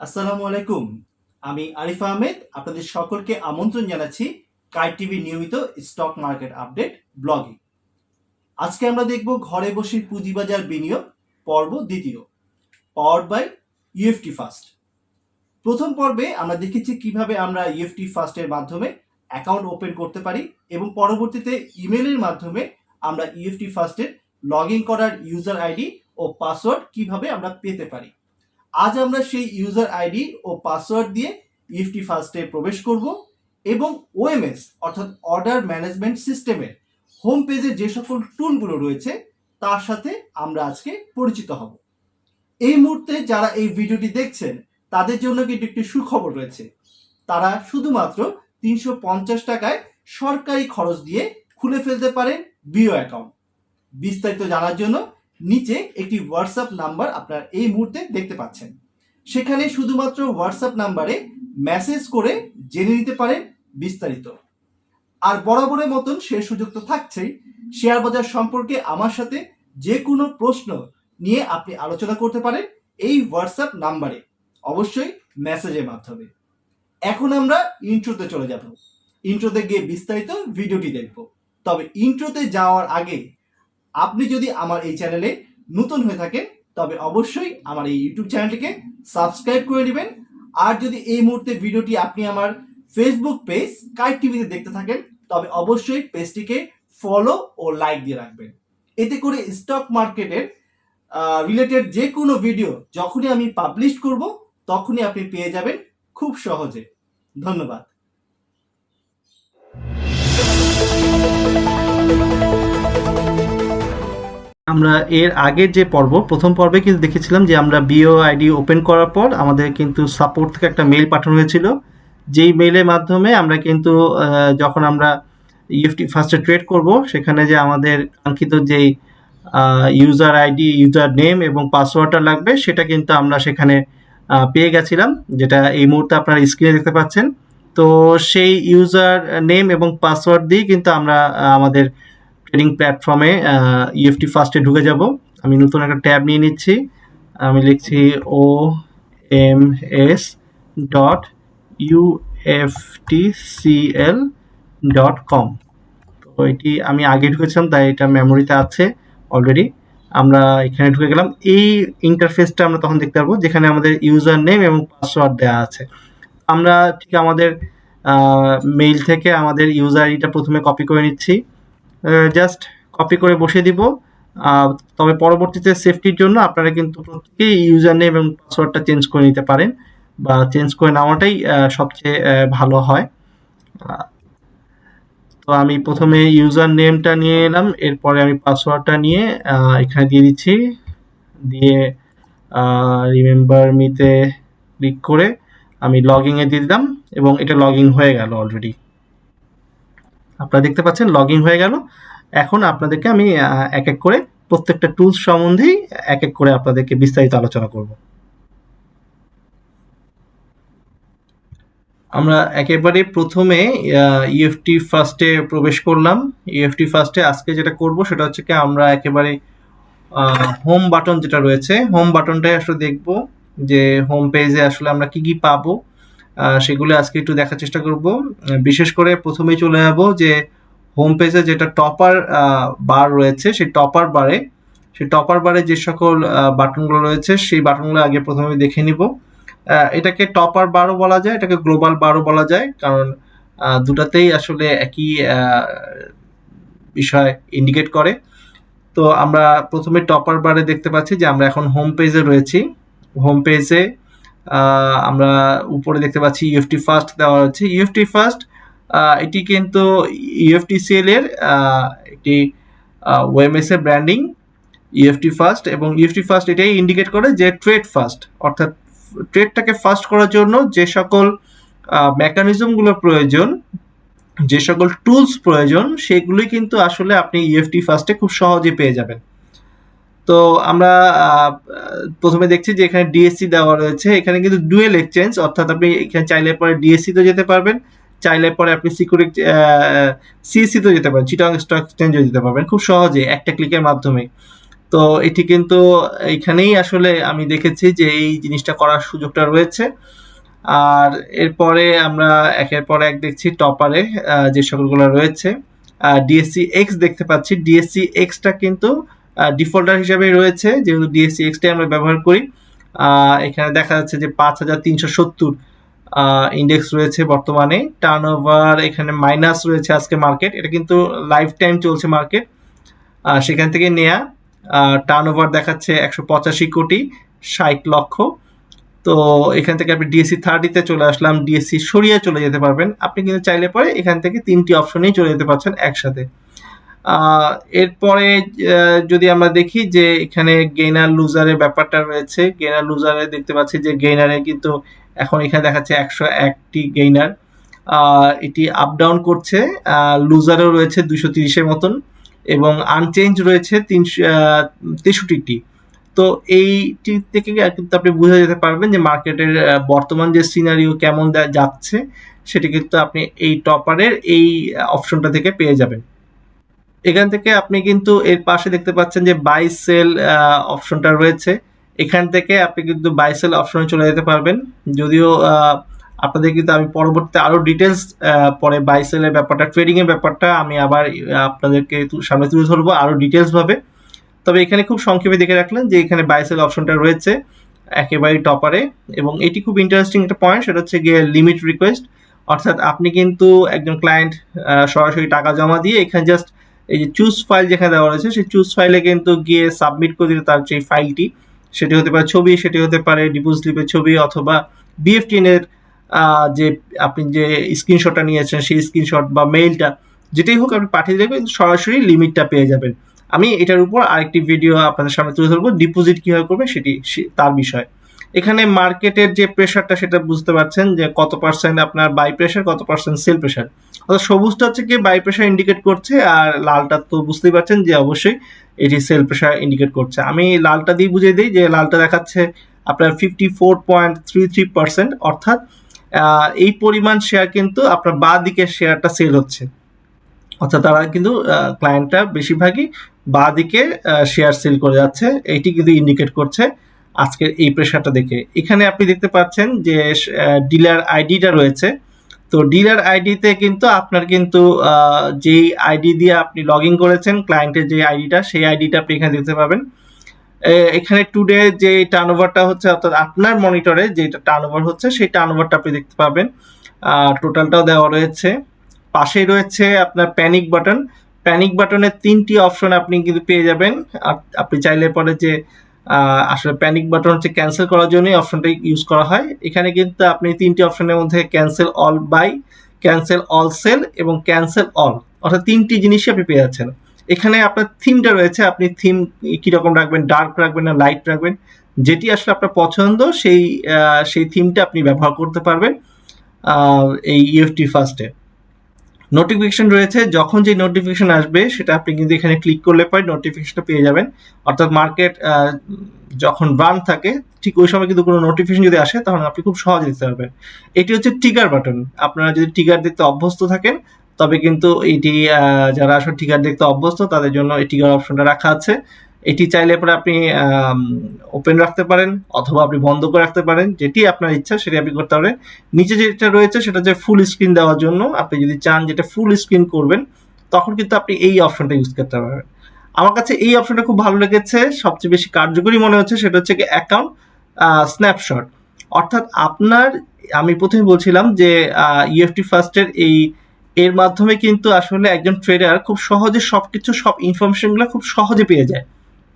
আসসালামু আলাইকুম। আমি আরিফ আহমেদ আপনাদের সকলকে আমন্ত্রণ জানাচ্ছি কাইট টিভি নিয়মিত স্টক মার্কেট আপডেট ব্লগে। আজকে আমরা দেখব ঘরে বসে পুঁজিবাজার বিনিয়োগ পর্ব দ্বিতীয়, পাওয়ার্ড বাই ইউএফটি ফাস্ট। প্রথম পর্বে আমরা দেখেছি কিভাবে আমরা ইউএফটি ফাস্টের মাধ্যমে অ্যাকাউন্ট ওপেন করতে পারি এবং পরবর্তীতে ইমেলের মাধ্যমে আমরা ইউএফটি ফাস্টের লগ ইন করার ইউজার আইডি ও পাসওয়ার্ড কিভাবে আমরা পেতে পারি। আজ আমরা সেই ইউজার আইডি ও পাসওয়ার্ড দিয়ে ইউএফটি ফাস্টে প্রবেশ করব এবং ওএমএস অর্থাৎ অর্ডার ম্যানেজমেন্ট সিস্টেমের হোম পেজে যে সকল টুলগুলো রয়েছে তার সাথে আমরা আজকে পরিচিত হব। এই মুহূর্তে যারা এই ভিডিওটি দেখছেন তাদের জন্য কিন্তু একটি সুখবর রয়েছে। তারা শুধুমাত্র ৩৫০ টাকায় সরকারি খরচ দিয়ে খুলে ফেলতে পারেন বিও অ্যাকাউন্ট। বিস্তারিত জানার জন্য নিচে একটি হোয়াটসঅ্যাপ নাম্বার আপনারা এই মুহূর্তে দেখতে পাচ্ছেন। সেখানে শুধুমাত্র হোয়াটসঅ্যাপ নাম্বারে মেসেজ করে জেনে নিতে পারেন বিস্তারিত। আর বরাবরের মতন সে সুযোগ তো থাকছেই, শেয়ার বাজার সম্পর্কে আমার সাথে যে কোনো প্রশ্ন নিয়ে আপনি আলোচনা করতে পারেন এই হোয়াটসঅ্যাপ নাম্বারে, অবশ্যই মেসেজের মাধ্যমে। এখন আমরা ইন্ট্রোতে চলে যাব। ইন্ট্রোতে গিয়ে বিস্তারিত ভিডিওটি দেখব। তবে ইন্ট্রোতে যাওয়ার আগে আপনি যদি আমার এই চ্যানেলে নতুন হয়ে থাকেন তবে অবশ্যই আমার এই ইউটিউব চ্যানেলটিকে সাবস্ক্রাইব করে নেবেন। আর যদি এই মুহূর্তে ভিডিওটি আপনি আমার ফেসবুক পেজ কাইট টিভিতে দেখতে থাকেন তবে অবশ্যই পেজটিকে ফলো ও লাইক দিয়ে রাখবেন। এতে করে স্টক মার্কেটের রিলেটেড যে কোনো ভিডিও যখনই আমি পাবলিশ করব তখনই আপনি পেয়ে যাবেন খুব সহজে। ধন্যবাদ। আমরা এর আগের যে প্রথম পর্বে কিন্তু দেখেছিলাম যে আমরা বিও আইডি ওপেন করার পর আমাদের কিন্তু সাপোর্ট থেকে একটা মেইল পাঠানো হয়েছিল, যেই মেইলের মাধ্যমে আমরা কিন্তু যখন আমরা ইউএফটি ফার্স্টে ট্রেড করব সেখানে যে আমাদের কাঙ্ক্ষিত যেই ইউজার আইডি, ইউজার নেম এবং পাসওয়ার্ডটা লাগবে সেটা কিন্তু আমরা সেখানে পেয়ে গেছিলাম, যেটা এই মুহূর্তে আপনারা স্ক্রিনে দেখতে পাচ্ছেন। তো সেই ইউজার নেম এবং পাসওয়ার্ড দিয়ে কিন্তু আমরা আমাদের ট্রেডিং প্ল্যাটফর্মে ইউএফটি ফার্স্টে ঢুকে যাব। আমি নতুন একটা ট্যাব নিয়ে নিচ্ছি। আমি লিখছি oms.uftcl.com। তো এটি আমি আগে ঢুকেছিলাম তাই এটা মেমোরিতে আছে অলরেডি। আমরা এখানে ঢুকে গেলাম। এই ইন্টারফেসটা আমরা তখন দেখতে পারবো যেখানে আমাদের ইউজার নেম এবং পাসওয়ার্ড দেওয়া আছে। আমরা ঠিক আমাদের মেইল থেকে আমাদের ইউজার আইডিটা প্রথমে কপি করে নিচ্ছি, জাস্ট কপি করে বসিয়ে দিব। তবে পরবর্তীতে সেফটির জন্য আপনারা কিন্তু প্রত্যেকেই ইউজার নেম এবং পাসওয়ার্ডটা চেঞ্জ করে নিতে পারেন বা চেঞ্জ করে নেওয়াটাই সবচেয়ে ভালো হয়। তো আমি প্রথমে ইউজার নেমটা নিয়ে এলাম, এরপরে আমি পাসওয়ার্ডটা নিয়ে এখানে দিয়ে দিচ্ছি, দিয়ে রিমেম্বার মিতে ক্লিক করে আমি লগইনে দিয়ে দিলাম এবং এটা লগইন হয়ে গেল অলরেডি। আপনারা দেখতে পাচ্ছেন লগইন হয়ে গেল। এখন আপনাদেরকে আমি এক এক করে প্রত্যেকটা টুলস সম্বন্ধেই এক এক করে আপনাদেরকে বিস্তারিত আলোচনা করব। আমরা একেবারে প্রথমে ইউএফটি ফার্স্টে প্রবেশ করলাম। ইউএফটি ফার্স্টে আজকে যেটা করব সেটা হচ্ছে কি আমরা একেবারে হোম বাটন যেটা রয়েছে হোম বাটনটাই আসলে দেখব যে হোম পেজে আসলে আমরা কি কি পাবো সেগুলো আজকে একটু দেখার চেষ্টা করব। বিশেষ করে প্রথমেই চলে যাব যে হোম পেজে যেটা টপার বার রয়েছে সেই টপার বারে যে সকল বাটনগুলো রয়েছে সেই বাটনগুলো আগে প্রথমে দেখে নিব। এটাকে টপার বারও বলা যায়, এটাকে গ্লোবাল বারও বলা যায়, কারণ দুটাতেই আসলে একই বিষয় ইন্ডিকেট করে। তো আমরা প্রথমে টপার বারে দেখতে পাচ্ছি যে আমরা এখন হোম পেজে রয়েছি। হোম পেজে আমরা উপরে দেখতে পাচ্ছি ইউএফটি ফার্স্ট দেওয়া হচ্ছে। ইউএফটি ফার্স্ট এটি কিন্তু ইউএফটিসিএল এর একটি ওএমএস এর ব্র্যান্ডিং ইউএফটি ফার্স্ট, এবং ইউএফটি ফার্স্ট এটাই ইন্ডিকেট করে যে ট্রেড ফার্স্ট, অর্থাৎ ট্রেডটাকে ফার্স্ট করার জন্য যে সকল মেকানিজমগুলো প্রয়োজন, যে সকল টুলস প্রয়োজন সেগুলোই কিন্তু আসলে আপনি ইউএফটি ফার্স্টে খুব সহজে পেয়ে যাবেন। তো আমরা প্রথমে দেখছি যে এখানে ডিএসসি দেওয়া রয়েছে। এখানে কিন্তু ডুয়েল এক্সচেঞ্জ, অর্থাৎ আপনি এখানে চাইলে পরে ডিএসসি তে যেতে পারবেন, চাইলে পরে আপনি সিকিউরিটি সিএসসি তে যেতে পারেন, চিটাগং স্টক এক্সচেঞ্জে যেতে পারবেন খুব সহজে একটা ক্লিকের মাধ্যমে। তো এটি কিন্তু এইখানেই আসলে আমি দেখেছি যে এই জিনিসটা করার সুযোগটা রয়েছে। আর এরপরে আমরা একের পর এক দেখছি টপারে যে সকলগুলো রয়েছে। ডিএসসি এক্স দেখতে পাচ্ছি, ডিএসসি এক্সটা কিন্তু ডিফল্টার হিসাবে রয়েছে, যেহেতু ডিএসসি এক্সটাই আমরা ব্যবহার করি। এখানে দেখা যাচ্ছে যে 5370 ইন্ডেক্স রয়েছে বর্তমানে। টার্নওভার এখানে মাইনাস রয়েছে আজকে মার্কেট, এটা কিন্তু লাইফ টাইম চলছে মার্কেট, সেখান থেকে নেয়া। টার্নওভার দেখাচ্ছে 185 কোটি 60 লক্ষ। তো এখান থেকে আপনি ডিএসসি 30-তে চলে আসলাম, ডিএসসি সরিয়ে চলে যেতে পারবেন। আপনি কিন্তু চাইলে পরে এখান থেকে 3টি অপশনেই চলে যেতে পারছেন একসাথে। এরপরে যদি আমরা দেখি যে এখানে গেইনার লুজারের ব্যাপারটা রয়েছে, গেইনার লুজারে দেখতে পাচ্ছি যে গেইনারে কিন্তু এখন এখানে দেখাচ্ছে 101টি গেইনার, এটি আপ ডাউন করছে। লুজারও রয়েছে 230-এর মতন এবং আনচেঞ্জ রয়েছে 363টি। তো এইটি থেকে কিন্তু আপনি বুঝে যেতে পারবেন যে মার্কেটের বর্তমান যে সিনারিও কেমন যাচ্ছে, সেটি কিন্তু আপনি এই টপারের এই অপশনটা থেকে পেয়ে যাবেন। এখান থেকে আপনি কিন্তু এর পাশে দেখতে পাচ্ছেন যে বাই সেল অপশনটা রয়েছে, এখান থেকে আপনি কিন্তু বাই সেল অপশনে চলে যেতে পারবেন। যদিও আপনাদের কিন্তু আমি পরবর্তীতে আরো ডিটেলস পরে বাই সেলের ব্যাপারটা, ট্রেডিং এর ব্যাপারটা আমি আবার আপনাদেরকে সামনে তুলে ধরবো আরো ডিটেলস ভাবে। তবে এখানে খুব সংক্ষেপে দেখে রাখলেন যে এখানে বাই সেল অপশনটা রয়েছে একেবারে টপারে, এবং এটি খুব ইন্টারেস্টিং একটা পয়েন্ট, সেটা হচ্ছে গিয়ে লিমিট রিকোয়েস্ট। অর্থাৎ আপনি কিন্তু একজন ক্লায়েন্ট সরাসরি টাকা জমা দিয়ে এখানে জাস্ট এই যে চুজ ফাইল যেখানে দেওয়া রয়েছে, সেই চুজ ফাইলে কিন্তু গিয়ে সাবমিট করে দিলে তার যে ফাইলটি, সেটি হতে পারে ছবি, সেটি হতে পারে ডিপোজিট স্লিপের ছবি, অথবা বিএফটিএন এর যে আপনি যে স্ক্রিনশটটা নিয়েছেন সেই স্ক্রিনশট বা মেইলটা, যেটাই হোক আপনি পাঠিয়ে দেবেন, সরাসরি লিমিটটা পেয়ে যাবেন। আমি এটার উপর আরেকটি ভিডিও আপনাদের সামনে তুলে ধরবো, ডিপোজিট কিভাবে করবে সেটি তার বিষয়। এখানে মার্কেটের যে প্রেশারটা সেটা বুঝতে পারছেন যে কত পার্সেন্ট আপনার বাই প্রেশার, কত পার্সেন্ট সেল প্রেশার। অর্থাৎ সবুজটা হচ্ছে কি বাই প্রেশার ইন্ডিকেট করছে, আর লালটা তো বুঝতেই পারছেন যে অবশ্যই এটি সেল প্রেশার ইন্ডিকেট করছে। আমি লালটা দিয়ে বুঝিয়ে দিই যে লালটা দেখাচ্ছে আপনার 54.33%, অর্থাৎ এই পরিমাণ শেয়ার কিন্তু আপনার বাঁ দিকের শেয়ারটা সেল হচ্ছে, অর্থাৎ তারা কিন্তু ক্লায়েন্টটা বেশিরভাগই বাঁ দিকে শেয়ার সেল করে যাচ্ছে। এইটি কিন্তু ইন্ডিকেট করছে আজকের এই প্রেশারটা দেখে। এখানে আপনি দেখতে পাচ্ছেন যে ডিলার আইডিটা রয়েছে। তো ডিলার আইডিতে কিন্তু আপনার কিন্তু যেই আইডি দিয়ে আপনি লগ ইন করেছেন, ক্লায়েন্টের যে আইডিটা, সেই আইডিটা আপনি এখানে দেখতে পাবেন। এখানে টুডে যে টার্নওভারটা হচ্ছে, অর্থাৎ আপনার মনিটরে যেটা টার্নওভার হচ্ছে সেই টার্নওভারটা আপনি দেখতে পাবেন, টোটালটাও দেওয়া রয়েছে। পাশেই রয়েছে আপনার প্যানিক বাটন, প্যানিক বাটনের 3টি অপশন আপনি কিন্তু পেয়ে যাবেন। আপনি চাইলে পরে যে আসলে প্যানিক বাটন হচ্ছে ক্যান্সেল করার জন্যই অপশনটা ইউজ করা হয়। এখানে কিন্তু আপনি 3টি অপশনের মধ্যে cancel all buy, cancel all sell এবং ক্যান্সেল অল, অর্থাৎ 3টি জিনিসই আপনি পেয়ে যাচ্ছেন। এখানে আপনার থিমটা রয়েছে, আপনি থিম কিরকম রাখবেন, ডার্ক রাখবেন না লাইট রাখবেন, যেটি আসলে আপনার পছন্দ সেই থিমটা আপনি ব্যবহার করতে পারবেন এই ইউএফটি ফাস্টে। নোটিফিকেশন রয়েছে, যখন যে নোটিফিকেশন আসবে সেটা আপনি কিন্তু এখানে ক্লিক করলে পরে নোটিফিকেশনটা পেয়ে যাবেন। অর্থাৎ মার্কেট যখন রান থাকে ঠিক ওই সময় কিন্তু কোনো নোটিফিকেশন যদি আসে তখন আপনি খুব সহজে দেখতে পারবেন। এটি হচ্ছে ট্রিগার বাটন। আপনারা যদি ট্রিগার দেখতে অভ্যস্ত থাকেন তবে কিন্তু এটি যারা আসলে ট্রিগার দেখতে অভ্যস্ত তাদের জন্য এই ট্রিগার অপশনটা রাখা আছে। এটি চাইলে পরে আপনি ওপেন রাখতে পারেন অথবা আপনি বন্ধ করে রাখতে পারেন, যেটি আপনার ইচ্ছা সেটি আপনি করতে পারেন। নিচে যেটা রয়েছে সেটা হচ্ছে ফুল স্ক্রিন দেওয়ার জন্য, আপনি যদি চান যেটা ফুল স্ক্রিন করবেন তখন কিন্তু আপনি এই অপশনটা ইউজ করতে পারবেন। আমার কাছে এই অপশনটা খুব ভালো লেগেছে, সবচেয়ে বেশি কার্যকরী মনে হচ্ছে সেটা হচ্ছে কি অ্যাকাউন্ট স্ন্যাপশট। অর্থাৎ আপনার, আমি প্রথমে বলছিলাম যে ইউএফটি ফার্স্টের এর মাধ্যমে কিন্তু আসলে একজন ট্রেডার খুব সহজে সবকিছু, সব ইনফরমেশনগুলো খুব সহজে পেয়ে যায়।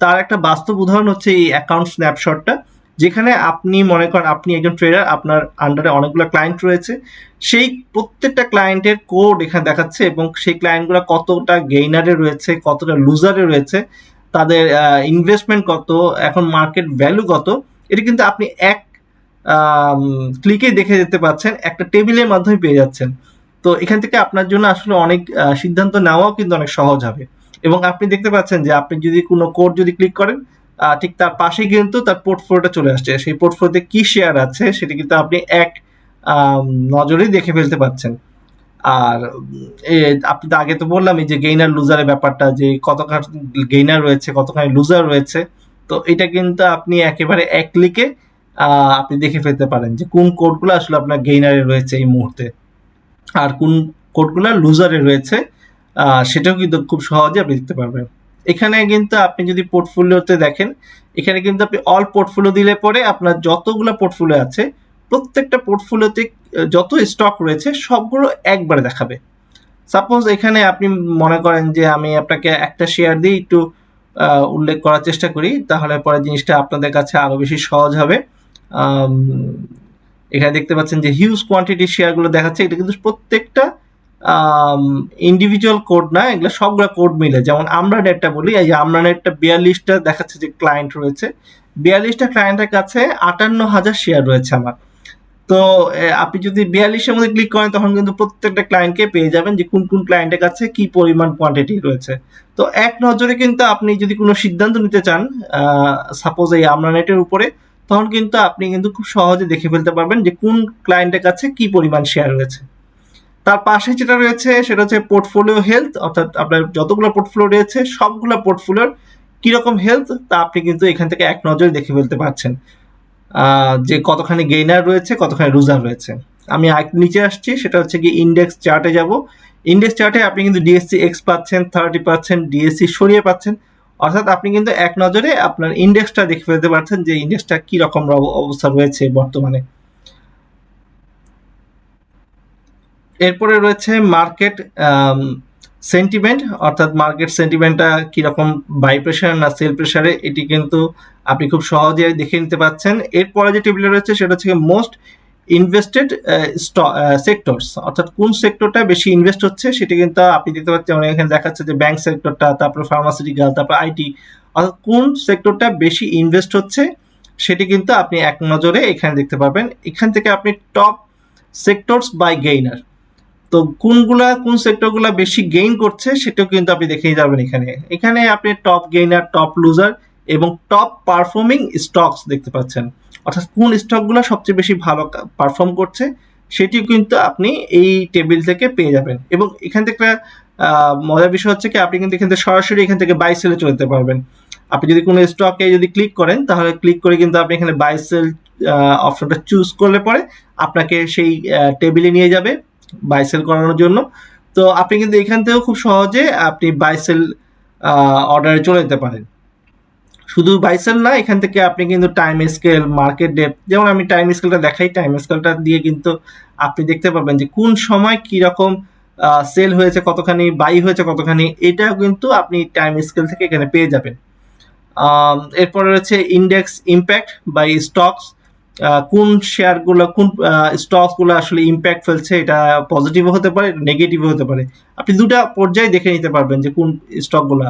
তার একটা বাস্তব উদাহরণ হচ্ছে এই অ্যাকাউন্ট স্ন্যাপশটটা, যেখানে আপনি মনে করেন আপনি একজন ট্রেডার, আপনার আন্ডারে অনেকগুলো ক্লায়েন্ট রয়েছে, সেই প্রত্যেকটা ক্লায়েন্টের কোড এখানে দেখাচ্ছে এবং সেই ক্লায়েন্টগুলো কতটা গেইনারে রয়েছে, কতটা লুজারে রয়েছে, তাদের ইনভেস্টমেন্ট কত, এখন মার্কেট ভ্যালু কত, এটা কিন্তু আপনি এক ক্লিকে দেখে যেতে পাচ্ছেন, একটা টেবিলের মাধ্যমে পেয়ে যাচ্ছেন। তো এখান থেকে আপনার জন্য আসলে অনেক সিদ্ধান্ত নেওয়াও কিন্তু অনেক সহজ হবে। এবং আপনি দেখতে পাচ্ছেন যে আপনি যদি কোনো কোড যদি ক্লিক করেন, ঠিক তার পাশেই কিন্তু তার পোর্টফোলিওটা চলে আসছে, সেই পোর্টফোলিওতে কি শেয়ার আছে সেটা কিন্তু আপনি এক নজরেই দেখে ফেলতে পাচ্ছেন। আর আপনি তো আগে তো বললামই যে গেইনার লুজারের ব্যাপারটা, যে কতখানি গেইনার রয়েছে কতখানি লুজার রয়েছে। তো এটা কিন্তু আপনি একেবারে এক ক্লিকে আপনি দেখে ফেলতে পারেন যে কোন কোডগুলো আসলে আপনার গেইনারে রয়েছে এই মুহূর্তে, আর কোন কোডগুলো লুজারে রয়েছে সেটাও কিন্তু খুব সহজে আপনি দেখতে পারবেন। এখানে কিন্তু আপনি যদি পোর্টফোলিওতে দেখেন, এখানে কিন্তু আপনি অল পোর্টফোলিও দিলে পরে আপনার যতগুলো পোর্টফোলিও আছে প্রত্যেকটা পোর্টফোলিওতে যত স্টক রয়েছে সবগুলো একবারে দেখাবে। সাপোজ এখানে আপনি মনে করেন যে আমি আপনাকে একটা শেয়ার দিয়ে একটু উল্লেখ করার চেষ্টা করি, তাহলে পরে জিনিসটা আপনাদের কাছে আরো বেশি সহজ হবে। এখানে দেখতে পাচ্ছেন যে হিউজ কোয়ান্টিটি শেয়ারগুলো দেখাচ্ছে, এটা কিন্তু প্রত্যেকটা ইন্ডিভিজুয়াল কোড না, এগুলো সবগুলো কোড মিলে। যেমন আমরা নেটটা বলি, এই যে আমরা নেটটা 42টা দেখাচ্ছে যে ক্লায়েন্ট রয়েছে, 42টা ক্লায়েন্টের কাছে 58,000 শেয়ার রয়েছে আমার। তো আপনি যদি 42-এর মধ্যে ক্লিক করেন তখন কিন্তু প্রত্যেকটা ক্লায়েন্টকে পেয়ে যাবেন যে কোন কোন ক্লায়েন্টের কাছে কি পরিমাণ কোয়ান্টিটি রয়েছে। তো এক নজরে কিন্তু আপনি যদি কোনো সিদ্ধান্ত নিতে চান সাপোজ এই আমরা নেটের উপরে, তখন কিন্তু আপনি কিন্তু খুব সহজে দেখে ফেলতে পারবেন যে কোন ক্লায়েন্টের কাছে কি পরিমাণ শেয়ার রয়েছে। তার পাশে যেটা রয়েছে সেটা হচ্ছে পোর্টফোলিও হেলথ, অর্থাৎ আপনার যতগুলো পোর্টফোলিও রয়েছে সবগুলো পোর্টফোলিওর কিরকম হেলথ তা আপনি কিন্তু এখান থেকে এক নজরে দেখে ফেলতে পারছেন যে কতখানি গেইনার রয়েছে কতখানি লুজার রয়েছে। আমি নিচে আসছি, সেটা হচ্ছে কি ইন্ডেক্স চার্টে যাব। ইন্ডেক্স চার্টে আপনি কিন্তু ডিএসসি এক্স পাচ্ছেন, 30%, ডিএসসি সরিয়ে পাচ্ছেন, অর্থাৎ আপনি কিন্তু এক নজরে আপনার ইন্ডেক্সটা দেখে ফেলতে পারছেন যে ইন্ডেক্সটা কি রকম অবস্থা রয়েছে বর্তমানে। এরপরে রয়েছে মার্কেট সেন্টিমেন্ট, অর্থাৎ মার্কেট সেন্টিমেন্টটা কিরকম, বাই প্রেশার না সেল প্রেশারে, এটি কিন্তু আপনি খুব সহজে দেখে নিতে পাচ্ছেন। এরপরে যে টেবিলে রয়েছে সেটা হচ্ছে মোস্ট ইনভেস্টেড সেক্টরস, অর্থাৎ কোন সেক্টরটা বেশি ইনভেস্ট হচ্ছে সেটা কিন্তু আপনি দেখতে পাচ্ছেন। এখানে দেখাচ্ছে যে ব্যাংক সেক্টরটা, তারপর ফার্মাসিউটিক্যাল, তারপর আইটি, অর্থাৎ কোন সেক্টরটা বেশি ইনভেস্ট হচ্ছে সেটি কিন্তু আপনি এক নজরে এখানে দেখতে পাবেন। এখান থেকে আপনি টপ সেক্টরস বাই গেইনার, তো কোন সেক্টরগুলা বেশি গেইন করছে সেটাও কিন্তু আপনি দেখেই যাবেন। এখানে আপনি টপ গেইনার, টপ লুজার এবং টপ পারফর্মিং স্টকস দেখতে পাচ্ছেন, অর্থাৎ কোন স্টকগুলো সবচেয়ে বেশি ভালো পারফর্ম করছে সেটিও কিন্তু আপনি এই টেবিল থেকে পেয়ে যাবেন। এবং এখান থেকে মজার বিষয় হচ্ছে কি আপনি কিন্তু এখান থেকে সরাসরি এখান থেকে বাই সেলে চলে যেতে পারবেন। আপনি যদি কোনো স্টকে যদি ক্লিক করেন তাহলে ক্লিক করে কিন্তু আপনি এখানে বাই সেল অপশনটা চুজ করলে পরে আপনাকে সেই টেবিলে নিয়ে যাবে বাই সেল করানোর জন্য। তো আপনি কিন্তু এখান থেকেও খুব সহজে আপনি বাই সেল অর্ডারে চলে যেতে পারেন। শুধু বাই সেল না, এখান থেকে আপনি কিন্তু টাইম স্কেল, মার্কেট ডেপথ, যেমন আমি টাইম স্কেলটা দেখাই, টাইম স্কেলটা দিয়ে কিন্তু আপনি দেখতে পাবেন যে কোন সময় কি রকম সেল হয়েছে কতখানি, বাই হয়েছে কতখানি, এটাও কিন্তু আপনি টাইম স্কেল থেকে এখানে পেয়ে যাবেন। এরপরে রয়েছে ইন্ডেক্স ইম্প্যাক্ট বাই স্টকস, কোন শেয়ারগুলো কোন স্টকসগুলো আসলে ইম্প্যাক্ট ফেলছে, এটা পজিটিভও হতে পারে নেগেটিভও হতে পারে। আপনি দুটা পর্যায়ে দেখে নিতে পারবেন যে কোন স্টকগুলো।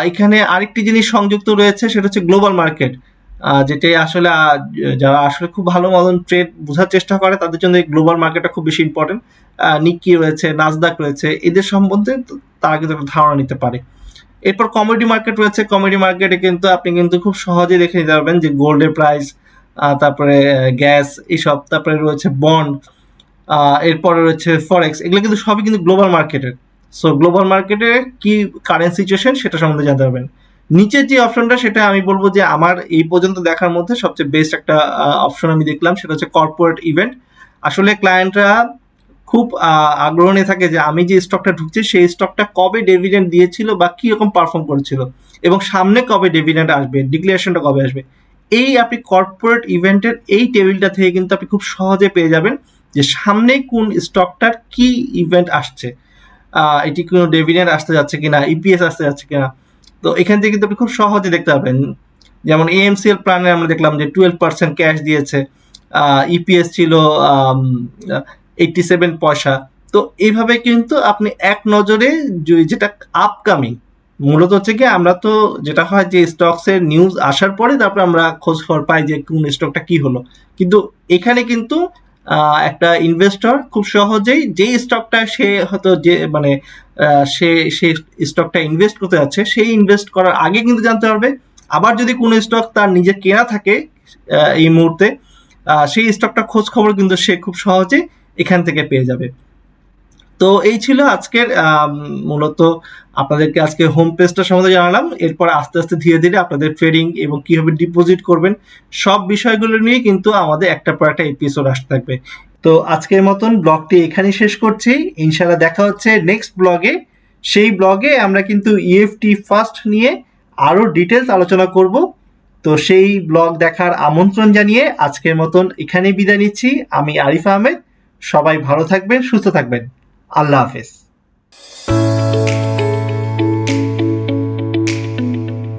এখানে আরেকটি জিনিস সংযুক্ত রয়েছে সেটা হচ্ছে গ্লোবাল মার্কেট, যেটা আসলে যারা আসলে খুব ভালো মতন ট্রেড বোঝার চেষ্টা করে তাদের জন্য এই গ্লোবাল মার্কেটটা খুব বেশি ইম্পর্টেন্ট। নিকি রয়েছে, নাসদাক রয়েছে, এদের সম্বন্ধে তারা কিন্তু একটা ধারণা নিতে পারে। এরপর কমোডিটি মার্কেট রয়েছে, কমোডিটি মার্কেটে কিন্তু আপনি কিন্তু খুব সহজে দেখে নিতে পারবেন যে গোল্ডের প্রাইস, তারপরে গ্যাস এইসব, তারপরে রয়েছে বন্ড, এরপরে রয়েছে ফরেক্স, এগুলো কিন্তু সবই কিন্তু গ্লোবাল মার্কেটের। সো গ্লোবাল মার্কেটে কি কারেন্ট সিচুয়েশন সেটা সম্বন্ধে জানতে পারবেন। নিচের যে অপশনটা সেটা আমি বলবো যে আমার এই পর্যন্ত দেখার মধ্যে সবচেয়ে বেস্ট একটা অপশন আমি দেখলাম, সেটা হচ্ছে কর্পোরেট ইভেন্ট। আসলে ক্লায়েন্টরা খুব আগ্রহ নিয়ে থাকে যে আমি যে স্টকটা ঢুকছি সেই স্টকটা কবে ডিভিডেন্ড দিয়েছিল বা কি রকম পারফর্ম করেছিল এবং সামনে কবে ডিভিডেন্ড আসবে, ডিক্লারেশনটা কবে আসবে। এই আপনি কর্পোরেট ইভেন্টের এই টেবিলটা থেকে কিন্তু আপনি খুব সহজে পেয়ে যাবেন যে সামনে কোন স্টকটার কি ইভেন্ট আসছে, এটি কোনো ডিভিডেন্ড আসতে যাচ্ছে কিনা, ইপিএস আসতে যাচ্ছে কিনা। তো এখান থেকে কিন্তু আপনি খুব সহজে দেখতে পাবেন। যেমন এএমসিএল প্ল্যানে আমরা দেখলাম যে 12% ক্যাশ দিয়েছে, ইপিএস ছিল 87 পয়সা। তো এইভাবে কিন্তু আপনি এক নজরে যেটা আপকামিং, মূলত হচ্ছে কি আমরা তো যেটা হয় যে স্টকসের নিউজ আসার পরে তারপর আমরা খোঁজ খবর পাই যে কোন স্টকটা কি হলো, কিন্তু এখানে কিন্তু একটা ইনভেস্টর খুব সহজেই যে স্টকটা সে হয়তো যে মানে সে সেই স্টকটা ইনভেস্ট করতে যাচ্ছে সেই ইনভেস্ট করার আগে কিন্তু জানতে পারবে। আবার যদি কোনো স্টক তার নিজে কেনা থাকে এই মুহূর্তে, সেই স্টকটা খোঁজ খবর কিন্তু সে খুব সহজে এখান থেকে পেয়ে যাবে। তো এই ছিল আজকের মূলত আপনাদেরকে আজকে হোম পেজটা সম্বন্ধে জানালাম। এরপর আস্তে আস্তে ধীরে ধীরে আপনাদের ট্রেডিং এবং কিভাবে ডিপোজিট করবেন সব বিষয়গুলো নিয়ে কিন্তু আমাদের একটা পর একটা এপিসোড আসতে থাকবে। তো আজকের মতন ব্লগটি এখানেই শেষ করছি। ইনশাআল্লাহ দেখা হচ্ছে নেক্সট ব্লগে। সেই ব্লগে আমরা কিন্তু ইএফটি ফাস্ট নিয়ে আরও ডিটেলস আলোচনা করব। তো সেই ব্লগ দেখার আমন্ত্রণ জানিয়ে আজকের মতন এখানেই বিদায় নিচ্ছি। আমি আরিফ আহমেদ। সবাই ভালো থাকবেন, সুস্থ থাকবেন। আল্লাহ হাফেজ।